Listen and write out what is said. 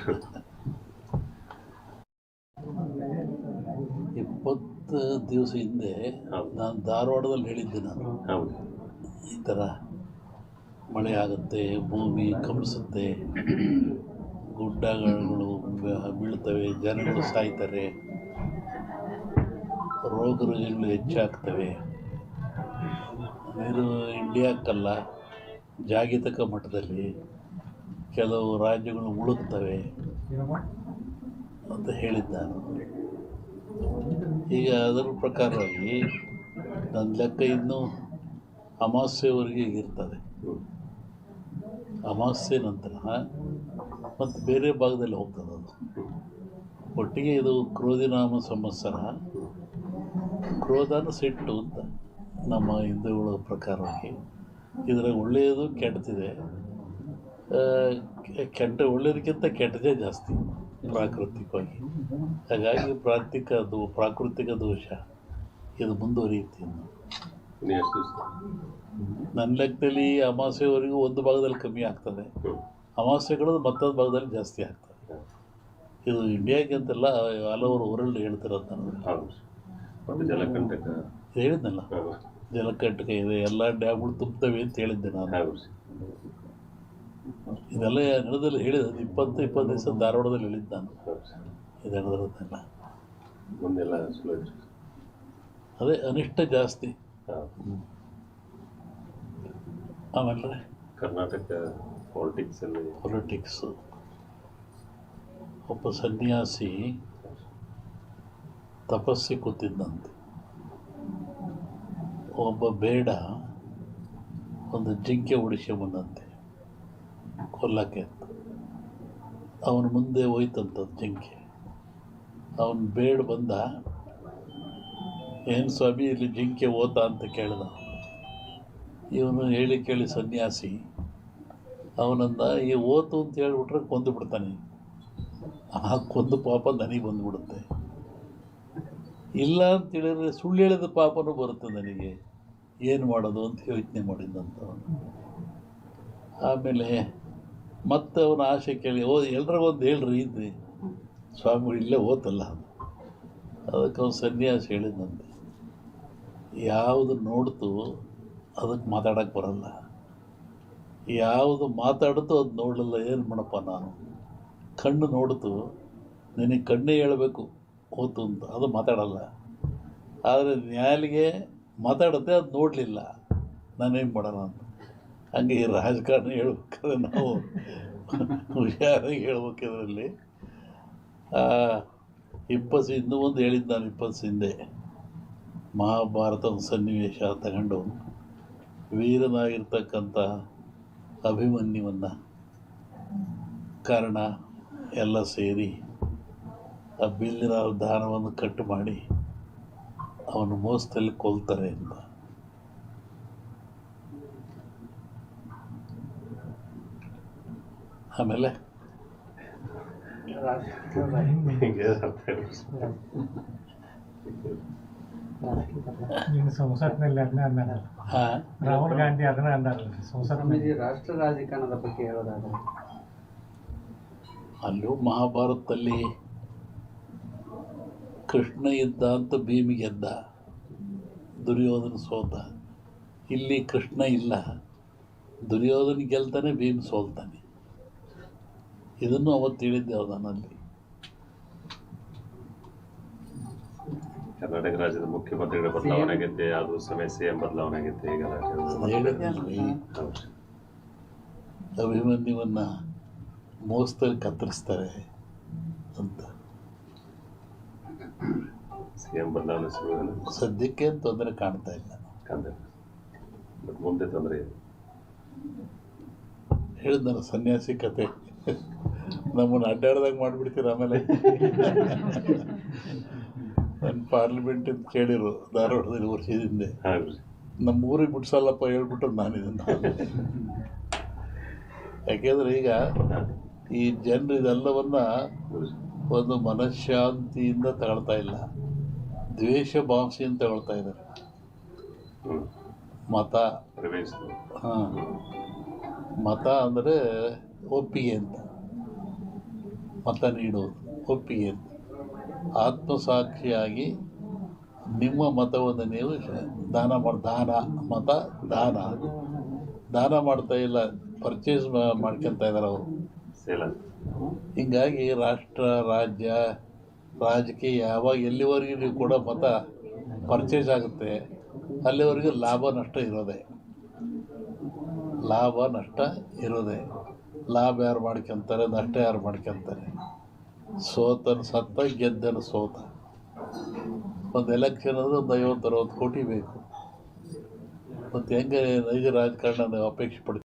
20 ದಿವಸ ಹಿಂದೆ ನಾನು ಧಾರವಾಡದಲ್ಲಿ ಹೇಳಿದ್ದೆ. ನಾನು ಈ ಥರ ಮಳೆ ಆಗುತ್ತೆ, ಭೂಮಿ ಕಂಪಿಸುತ್ತೆ, ಗುಡ್ಡಗಳು ಬೀಳ್ತವೆ, ಜನಗಳು ಸಾಯ್ತಾರೆ, ರೋಗ ರುಜಿನಗಳು ಹೆಚ್ಚಾಗ್ತವೆ. ಇದು ಇಂಡಿಯಾಕ್ಕಲ್ಲ, ಜಾಗತಿಕ ಮಟ್ಟದಲ್ಲಿ ಕೆಲವು ರಾಜ್ಯಗಳು ಮುಳುಗ್ತವೆ ಅಂತ ಹೇಳಿದ್ದಾನು. ಈಗ ಅದರ ಪ್ರಕಾರವಾಗಿ ನನ್ನ ಲೆಕ್ಕ ಇನ್ನೂ ಅಮಾವಾಸ್ಯೆವರೆಗೆ ಇರ್ತದೆ. ಅಮಾವಾಸ್ಯೆ ನಂತರ ಮತ್ತು ಬೇರೆ ಭಾಗದಲ್ಲಿ ಹೋಗ್ತದೆ ಅದು. ಒಟ್ಟಿಗೆ ಇದು ಕ್ರೋಧಿನಾಮ ಸಂವತ್ಸರ. ಕ್ರೋಧನ ಸಿಟ್ಟು ಅಂತ ನಮ್ಮ ಹಿಂದೂಗಳ ಪ್ರಕಾರವಾಗಿ. ಇದರಾಗ ಒಳ್ಳೆಯದು ಕೆಟ್ಟದಿದೆ. ಒಳ್ಳೆಯದಕ್ಕಿಂತ ಕೆಟ್ಟದೇ ಜಾಸ್ತಿ ಪ್ರಾಕೃತಿಕವಾಗಿ. ಹಾಗಾಗಿ ಪ್ರಾಕೃತಿಕ ದೋಷ ಇದು ಮುಂದುವರಿಯುತ್ತೆ. ನನ್ನ ಲೆಕ್ಕದಲ್ಲಿ ಅಮಾವಾಸ್ಯೆವರೆಗೂ ಒಂದು ಭಾಗದಲ್ಲಿ ಕಮ್ಮಿ ಆಗ್ತದೆ, ಅಮಾವಾಸ್ಯೆಗಳು ಮತ್ತೊಂದು ಭಾಗದಲ್ಲಿ ಜಾಸ್ತಿ ಆಗ್ತದೆ. ಇದು ಇಂಡಿಯಾಗೆ ಅಂತೆಲ್ಲ ಹಲವರು ವರ್ಲ್ಡ್ ಹೇಳ್ತಿರೋದು. ನಾನು ಹೇಳಿದ್ನಲ್ಲ, ಜಲಕಂಟಕ ಇದೆ, ಎಲ್ಲ ಡ್ಯಾಮ್ಗಳು ತುಂಬ್ತವೆ ಅಂತ ಹೇಳಿದ್ದೆ ನಾನು. ಇದೆಲ್ಲ ನಡೆದಲ್ಲಿ ಹೇಳಿದ 20 ದಿವಸ ಧಾರವಾಡದಲ್ಲಿ ಹೇಳಿದ್ದೆ ನಾನು. ಇದು ನಡೆದಿರೋದೆಲ್ಲ ಅದೇ ಅನಿಷ್ಟ ಜಾಸ್ತಿ. ಆಮೇಲೆ ಕರ್ನಾಟಕ ಪೊಲಿಟಿಕ್ಸು. ಒಬ್ಬ ಸನ್ಯಾಸಿ ತಪಸ್ಸಿ ಕೂತಿದ್ದಂತೆ. ಒಬ್ಬ ಬೇಡ ಒಂದು ಜಿಂಕೆ ಹೊಡಿಸ್ಕೊಂಬಂದಂತೆ ಕೊಲ್ಲಕ್ಕೆ ಅಂತ. ಅವನ ಮುಂದೆ ಹೋಯ್ತಂಥದ್ದು ಜಿಂಕೆ. ಅವನು ಬೇಡ ಬಂದ, ಏನು ಸ್ವಾಮಿ ಇಲ್ಲಿ ಜಿಂಕೆ ಓತಾ ಅಂತ ಕೇಳಿದ. ಇವನು ಹೇಳಿ ಕೇಳಿ ಸನ್ಯಾಸಿ ಅವನಂದ, ಈ ಓತು ಅಂತ ಹೇಳ್ಬಿಟ್ರೆ ಕೊಂದು ಬಿಡ್ತಾನೆ, ಆ ಕೊಂದು ಪಾಪ ನನಗೆ ಬಂದುಬಿಡುತ್ತೆ. ಇಲ್ಲ ಅಂತೇಳಿದ್ರೆ ಸುಳ್ಳು ಹೇಳಿದ ಪಾಪನೂ ಬರುತ್ತೆ ನನಗೆ, ಏನು ಮಾಡೋದು ಅಂತ ಯೋಚನೆ ಮಾಡಿದ್ದಂತ ಅವನು. ಆಮೇಲೆ ಮತ್ತೆ ಅವನ ಆಸೆ ಕೇಳಿ, ಎಲ್ರಿಗೊಂದು ಹೇಳ್ರಿ ಇದ್ರಿ ಸ್ವಾಮಿಗಳು ಇಲ್ಲೇ ಓತಲ್ಲ. ಅದಕ್ಕೆ ಅವನು ಸನ್ಯಾಸಿ ಹೇಳಿದಂತೆ, ಯಾವುದು ನೋಡ್ತು ಅದಕ್ಕೆ ಮಾತಾಡೋಕ್ಕೆ ಬರಲ್ಲ, ಯಾವುದು ಮಾತಾಡ್ತು ಅದು ನೋಡಲಿಲ್ಲ, ಏನು ಮಾಡಪ್ಪ ನಾನು. ಕಣ್ಣು ನೋಡ್ತು, ನಿನಗೆ ಕಣ್ಣೇ ಹೇಳಬೇಕು ಓತು ಅಂತ, ಅದು ಮಾತಾಡಲ್ಲ. ಆದರೆ ನ್ಯಾಲಿಗೆ ಮಾತಾಡುತ್ತೆ, ಅದು ನೋಡಲಿಲ್ಲ, ನಾನೇನು ಮಾಡೋಣ ಅಂತ. ಹಂಗೆ ಈ ರಾಜಕಾರಣ ಹೇಳ್ಬೇಕಾದ್ರೆ ನಾವು ಹುಷಾರಾಗಿ ಹೇಳ್ಬೇಕಿದ್ರಲ್ಲಿ. ಇನ್ನೂ ಒಂದು ಹೇಳಿದ್ದು ನಾನು 20 ಹಿಂದೆ, ಮಹಾಭಾರತದ ಸನ್ನಿವೇಶ ತಗೊಂಡು ವೀರನಾಗಿರ್ತಕ್ಕಂಥ ಅಭಿಮನ್ಯುವನ್ನು ಕಾರಣ ಎಲ್ಲ ಸೇರಿ ಆ ಬಿಲ್ಲಿನ ದಾನವನ್ನು ಕಟ್ಟು ಮಾಡಿ ಅವನು ಮೋಸದಲ್ಲಿ ಕೊಲ್ತಾರೆ ಅಂತ. ಆಮೇಲೆ ಸಂಸತ್ನಲ್ಲಿ ಅದನ್ನ ಅಂದಾರಲ್ಲ, ರಾಹುಲ್ ಗಾಂಧಿ ಅದನ್ನ ಅಂದಾರಲ್ಲ ಸಂಸತ್ನಲ್ಲಿ. ರಾಷ್ಟ್ರ ರಾಜಕಾರಣದ ಬಗ್ಗೆ ಹೇಳೋದಾದ್ರೆ ಅಲ್ಲೂ ಮಹಾಭಾರತದಲ್ಲಿ ಕೃಷ್ಣ ಇದ್ದ ಅಂತ ಭೀಮ ಗೆದ್ದ, ದುರ್ಯೋಧನ ಸೋತ. ಇಲ್ಲಿ ಕೃಷ್ಣ ಇಲ್ಲ, ದುರ್ಯೋಧನ ಗೆಲ್ತಾನೆ, ಭೀಮ ಸೋಲ್ತಾನೆ. ಇದನ್ನು ಅವತ್ತು ಹೇಳಿದ್ದೆ ಅವನಲ್ಲಿ. ಕರ್ನಾಟಕ ರಾಜ್ಯದ ಮುಖ್ಯಮಂತ್ರಿಗಳ ಬದಲಾವಣೆ ಆಗೈತೆ, ಅದು ಸಮಯ CM ಬದಲಾವಣೆ ಆಗೈತೆ. ಈಗ ಅಭಿಮನ್ಯುವನ್ನು ಮೋಸದಲ್ಲಿ ಕತ್ತರಿಸ್ತಾರೆ ಅಂತ. CM ಬದಲಾವಣೆ ಸದ್ಯಕ್ಕೆ ತೊಂದರೆ ಕಾಣ್ತಾ ಇಲ್ಲ, ಮುಂದೆ ತೊಂದರೆ ಹೇಳಿದ್ನಲ್ಲ ಸನ್ಯಾಸಿ ಕತೆ. ನಮ್ಮನ್ನು ಅಡ್ಡಾಡ್ದಾಗ ಮಾಡಿಬಿಡ್ತೀರ. ಆಮೇಲೆ ನನ್ನ ಪಾರ್ಲಿಮೆಂಟ್ ಅಂತ ಕೇಳಿರು ಧಾರವಾಡದಲ್ಲಿ ವರ್ಷದಿಂದ, ನಮ್ಮ ಊರಿಗೆ ಬಿಡ್ಸಲ್ಲಪ್ಪ ಹೇಳ್ಬಿಟ್ಟು ನಾನಿದನ್ನು. ಯಾಕೆಂದರೆ ಈಗ ಈ ಜನರು ಇದೆಲ್ಲವನ್ನ ಒಂದು ಮನಃಶಾಂತಿಯಿಂದ ತಗೊಳ್ತಾ ಇಲ್ಲ, ದ್ವೇಷ ಭಾವನೆಯಿಂದ ತಗೊಳ್ತಾ ಇದ್ದಾರೆ. ಮತ, ಮತ ಅಂದರೆ ಒಪ್ಪಿಗೆ ಅಂತ. ಮತ ನೀಡುವುದು ಒಪ್ಪಿಗೆ. ಆತ್ಮಸಾಕ್ಷಿಯಾಗಿ ನಿಮ್ಮ ಮತವನ್ನು ನೀವು ದಾನ ಮಾಡ್ತಾ ಇಲ್ಲ, ಪರ್ಚೇಸ್ ಮಾಡ್ಕೊತಾ ಇದ್ದಾರೆ ಅವರು. ಸೇಲ ಹೀಗಾಗಿ ರಾಷ್ಟ್ರ, ರಾಜ್ಯ, ರಾಜಕೀಯ ಯಾವಾಗ ಎಲ್ಲಿವರೆಗೂ ನೀವು ಕೂಡ ಮತ ಪರ್ಚೇಸ್ ಆಗುತ್ತೆ ಅಲ್ಲಿವರೆಗೂ ಲಾಭ ನಷ್ಟ ಇರೋದೆ. ಲಾಭ ಯಾರು ಮಾಡ್ಕೊತಾರೆ, ನಷ್ಟ ಯಾರು ಮಾಡ್ಕೊತಾರೆ? ಸೋತನ ಸತ್ತ, ಗೆದ್ದನ ಸೋತ. ಒಂದು ಎಲೆಕ್ಷನ್ ಅಂದರೆ ಒಂದು 50-60 ಕೋಟಿ ಬೇಕು. ಮತ್ತು ಹೆಂಗೆ ನೈಜ ರಾಜಕಾರಣ ಅಪೇಕ್ಷೆ ಪಡ್ತೀವಿ?